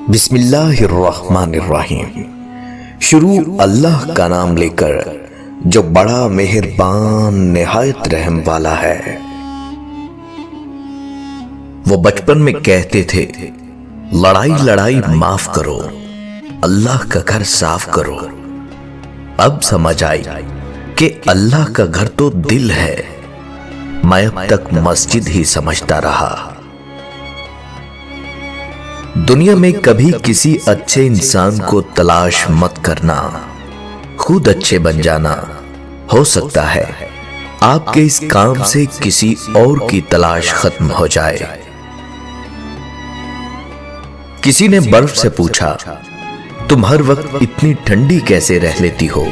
بسم اللہ الرحمن الرحیم۔ شروع اللہ کا نام لے کر جو بڑا مہربان نہایت رحم والا ہے۔ وہ بچپن میں کہتے تھے لڑائی معاف کرو، اللہ کا گھر صاف کرو۔ اب سمجھ آئی کہ اللہ کا گھر تو دل ہے، میں اب تک مسجد ہی سمجھتا رہا۔ دنیا میں کبھی کسی اچھے انسان کو تلاش مت کرنا، خود اچھے بن جانا۔ ہو سکتا ہے آپ کے اس کام سے کسی اور کی تلاش ختم ہو جائے۔ کسی نے برف سے پوچھا تم ہر وقت اتنی ٹھنڈی کیسے رہ لیتی ہو؟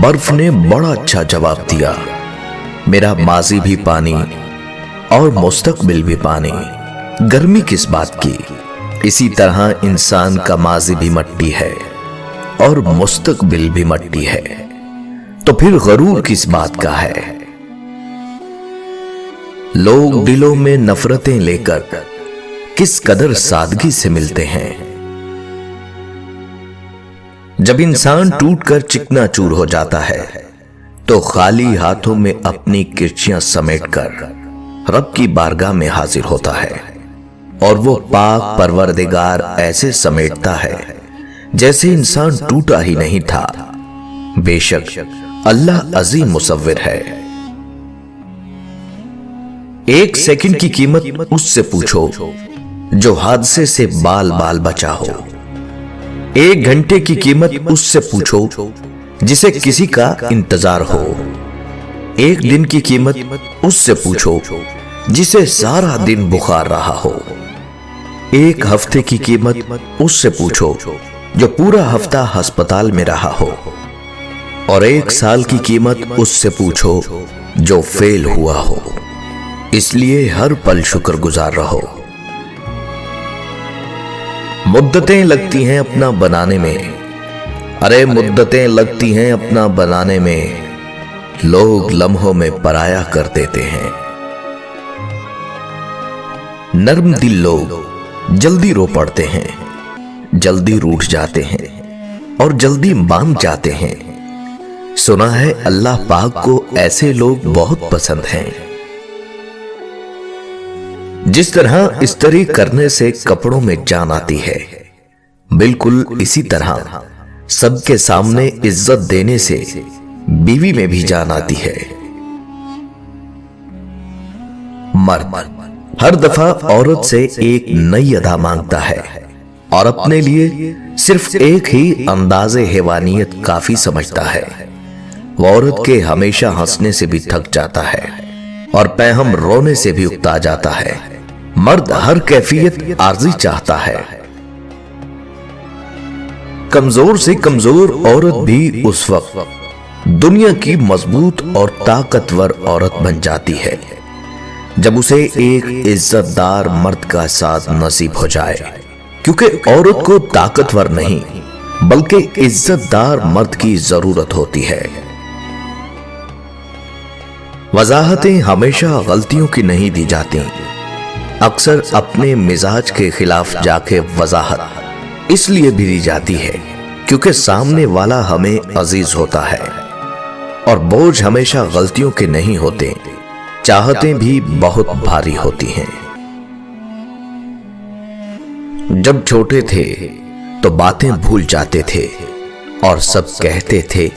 برف نے بڑا اچھا جواب دیا، میرا ماضی بھی پانی اور مستقبل بھی پانی، گرمی کس بات کی؟ اسی طرح انسان کا ماضی بھی مٹی ہے اور مستقبل بھی مٹی ہے، تو پھر غرور کس بات کا ہے؟ لوگ دلوں میں نفرتیں لے کر کس قدر سادگی سے ملتے ہیں۔ جب انسان ٹوٹ کر چکنا چور ہو جاتا ہے تو خالی ہاتھوں میں اپنی کرچیاں سمیٹ کر رب کی بارگاہ میں حاضر ہوتا ہے، اور وہ پاک پروردگار ایسے سمیٹتا ہے جیسے انسان ٹوٹا ہی نہیں تھا۔ بے شک اللہ عظیم مصور ہے۔ ایک سیکنڈ کی قیمت اس سے پوچھو جو حادثے سے بال بچا ہو۔ ایک گھنٹے کی قیمت اس سے پوچھو جسے کسی کا انتظار ہو۔ ایک دن کی قیمت اس سے پوچھو جسے سارا دن بخار رہا ہو۔ ایک ہفتے کی قیمت اس سے پوچھو جو پورا ہفتہ ہسپتال میں رہا ہو، اور ایک سال کی قیمت اس سے پوچھو جو فیل ہوا ہو۔ اس لیے ہر پل شکر گزار رہو۔ مدتیں لگتی ہیں اپنا بنانے میں، ارے مدتیں لگتی ہیں اپنا بنانے میں، لوگ لمحوں میں پرایا کر دیتے ہیں۔ نرم دل لوگ جلدی رو پڑتے ہیں، جلدی روٹھ جاتے ہیں اور جلدی مان جاتے ہیں۔ سنا ہے اللہ پاک کو ایسے لوگ بہت پسند ہیں۔ جس طرح استری کرنے سے کپڑوں میں جان آتی ہے، بالکل اسی طرح سب کے سامنے عزت دینے سے بیوی میں بھی جان آتی ہے۔ مرد ہر دفعہ عورت سے ایک نئی ادا مانگتا ہے اور اپنے لیے صرف ایک ہی انداز حیوانیت کافی سمجھتا ہے۔ وہ عورت کے ہمیشہ ہنسنے سے بھی تھک جاتا ہے اور پیہم رونے سے بھی اکتا جاتا ہے۔ مرد ہر کیفیت عارضی چاہتا ہے۔ کمزور سے کمزور عورت بھی اس وقت دنیا کی مضبوط اور طاقتور عورت بن جاتی ہے جب اسے ایک عزت دار مرد کا ساتھ نصیب ہو جائے، کیونکہ عورت کو طاقتور نہیں بلکہ عزت دار مرد کی ضرورت ہوتی ہے۔ وضاحتیں ہمیشہ غلطیوں کی نہیں دی جاتی، اکثر اپنے مزاج کے خلاف جا کے وضاحت اس لیے بھی دی جاتی ہے کیونکہ سامنے والا ہمیں عزیز ہوتا ہے، اور بوجھ ہمیشہ غلطیوں کے نہیں ہوتے، چاہتیں بھی بہت بھاری ہوتی ہیں۔ جب چھوٹے تھے تو باتیں بھول جاتے تھے اور سب کہتے تھے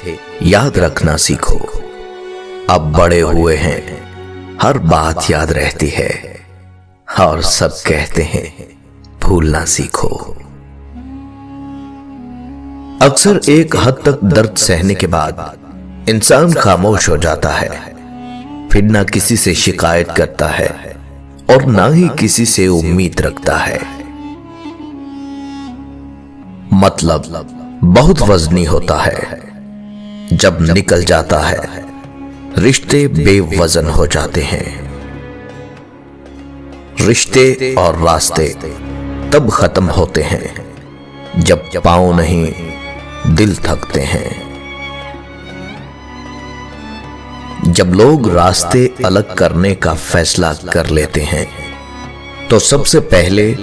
یاد رکھنا سیکھو۔ اب بڑے ہوئے ہیں، ہر بات یاد رہتی ہے اور سب کہتے ہیں بھولنا سیکھو۔ اکثر ایک حد تک درد سہنے کے بعد انسان خاموش ہو جاتا ہے، پھر نہ کسی سے شکایت کرتا ہے اور نہ ہی کسی سے امید رکھتا ہے۔ مطلب بہت وزنی ہوتا ہے، جب نکل جاتا ہے رشتے بے وزن ہو جاتے ہیں۔ رشتے اور راستے تب ختم ہوتے ہیں جب پاؤں نہیں دل تھکتے ہیں۔ جب لوگ راستے الگ کرنے کا فیصلہ کر لیتے ہیں تو سب سے پہلے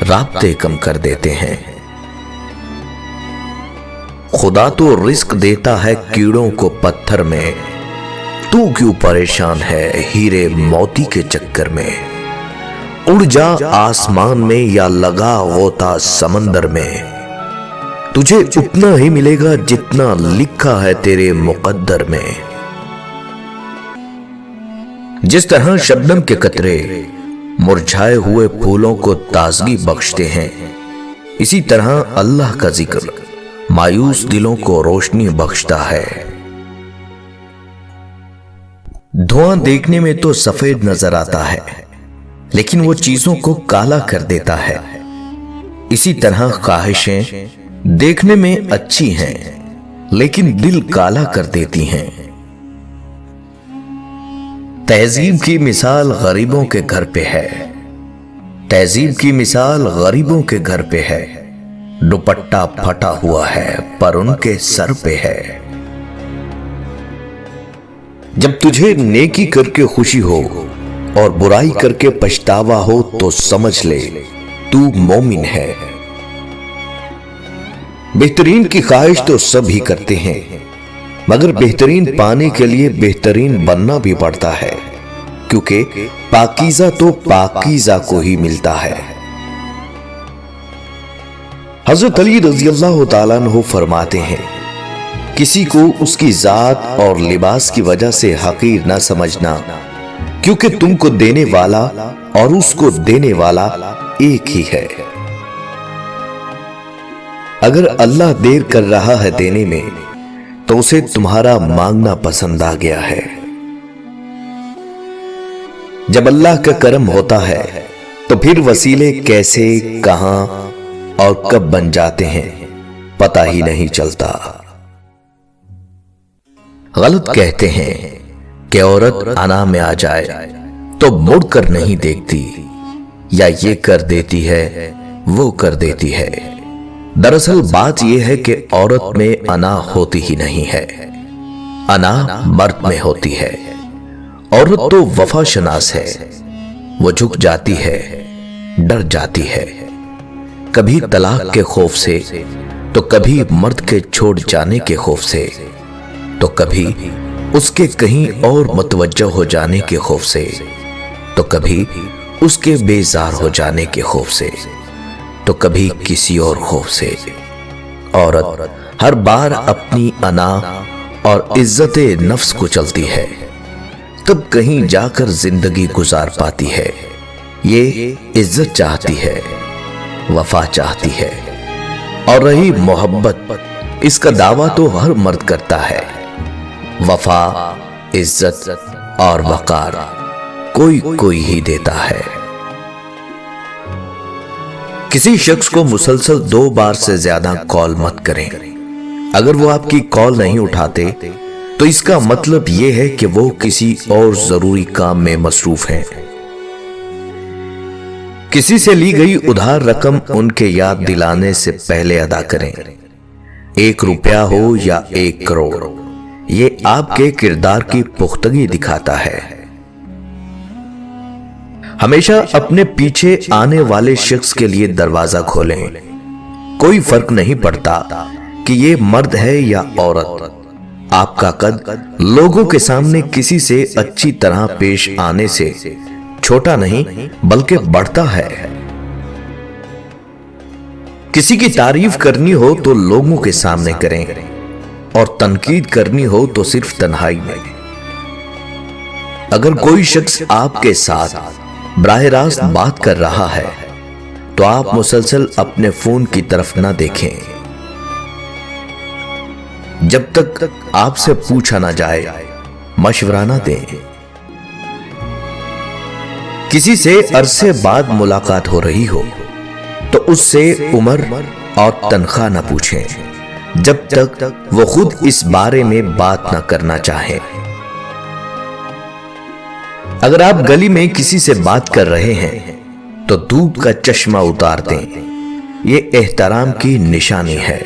رابطے کم کر دیتے ہیں۔ خدا تو رزق دیتا ہے کیڑوں کو پتھر میں، تو کیوں پریشان ہے ہیرے موتی کے چکر میں؟ اڑ جا آسمان میں یا لگا غوطہ سمندر میں، تجھے اتنا ہی ملے گا جتنا لکھا ہے تیرے مقدر میں۔ جس طرح شبنم کے قطرے مرجھائے ہوئے پھولوں کو تازگی بخشتے ہیں، اسی طرح اللہ کا ذکر مایوس دلوں کو روشنی بخشتا ہے۔ دھواں دیکھنے میں تو سفید نظر آتا ہے، لیکن وہ چیزوں کو کالا کر دیتا ہے۔ اسی طرح خواہشیں دیکھنے میں اچھی ہیں، لیکن دل کالا کر دیتی ہیں۔ تہذیب کی مثال غریبوں کے گھر پہ ہے، تہذیب کی مثال غریبوں کے گھر پہ ہے، دوپٹہ پھٹا ہوا ہے پر ان کے سر پہ ہے۔ جب تجھے نیکی کر کے خوشی ہو اور برائی کر کے پچھتاوا ہو تو سمجھ لے تو مومن ہے۔ بہترین کی خواہش تو سب ہی کرتے ہیں، مگر بہترین پانے کے لیے بہترین بننا بھی پڑتا ہے، کیونکہ پاکیزہ تو پاکیزہ کو ہی ملتا ہے۔ حضرت علی رضی اللہ تعالیٰ عنہ فرماتے ہیں، کسی کو اس کی ذات اور لباس کی وجہ سے حقیر نہ سمجھنا، کیونکہ تم کو دینے والا اور اس کو دینے والا ایک ہی ہے۔ اگر اللہ دیر کر رہا ہے دینے میں تو اسے تمہارا مانگنا پسند آ گیا ہے۔ جب اللہ کا کرم ہوتا ہے تو پھر وسیلے کیسے، کہاں اور کب بن جاتے ہیں پتہ ہی نہیں چلتا۔ غلط کہتے ہیں کہ عورت انا میں آ جائے تو مڑ کر نہیں دیکھتی، یا یہ کر دیتی ہے وہ کر دیتی ہے۔ دراصل بات یہ ہے کہ عورت میں انا ہوتی ہی نہیں ہے، انا مرد میں ہوتی ہے۔ عورت تو وفا شناس ہے، وہ جھک جاتی ہے، ڈر جاتی ہے، کبھی طلاق کے خوف سے، تو کبھی مرد کے چھوڑ جانے کے خوف سے، تو کبھی اس کے کہیں اور متوجہ ہو جانے کے خوف سے، تو کبھی اس کے بیزار ہو جانے کے خوف سے، تو کبھی کسی اور خوف سے۔ عورت ہر بار اپنی انا اور عزت نفس کو چلتی ہے، تب کہیں جا کر زندگی گزار پاتی ہے۔ یہ عزت چاہتی ہے، وفا چاہتی ہے، اور رہی محبت، اس کا دعویٰ تو ہر مرد کرتا ہے۔ وفا، عزت اور وقار کوئی کوئی ہی دیتا ہے۔ کسی شخص کو مسلسل 2 بار سے زیادہ کال مت کریں۔ اگر وہ آپ کی کال نہیں اٹھاتے تو اس کا مطلب یہ ہے کہ وہ کسی اور ضروری کام میں مصروف ہیں۔ کسی سے لی گئی ادھار رقم ان کے یاد دلانے سے پہلے ادا کریں، 1 روپیہ ہو یا 1 کروڑ، یہ آپ کے کردار کی پختگی دکھاتا ہے۔ ہمیشہ اپنے پیچھے آنے والے شخص کے لیے دروازہ کھولیں، کوئی فرق نہیں پڑتا کہ یہ مرد ہے یا عورت۔ آپ کا قد لوگوں کے سامنے کسی سے اچھی طرح پیش آنے سے چھوٹا نہیں بلکہ بڑھتا ہے۔ کسی کی تعریف کرنی ہو تو لوگوں کے سامنے کریں، اور تنقید کرنی ہو تو صرف تنہائی میں۔ اگر کوئی شخص آپ کے ساتھ براہ راست بات کر رہا ہے تو آپ مسلسل اپنے فون کی طرف نہ دیکھیں جب تک آپ سے پوچھا نہ جائے، مشورہ نہ دیں۔ کسی سے عرصے بعد ملاقات ہو رہی ہو تو اس سے عمر اور تنخواہ نہ پوچھیں جب تک وہ خود اس بارے میں بات نہ کرنا چاہیں۔ اگر آپ گلی میں کسی سے بات کر رہے ہیں تو دھوپ کا چشمہ اتار دیں، یہ احترام کی نشانی ہے۔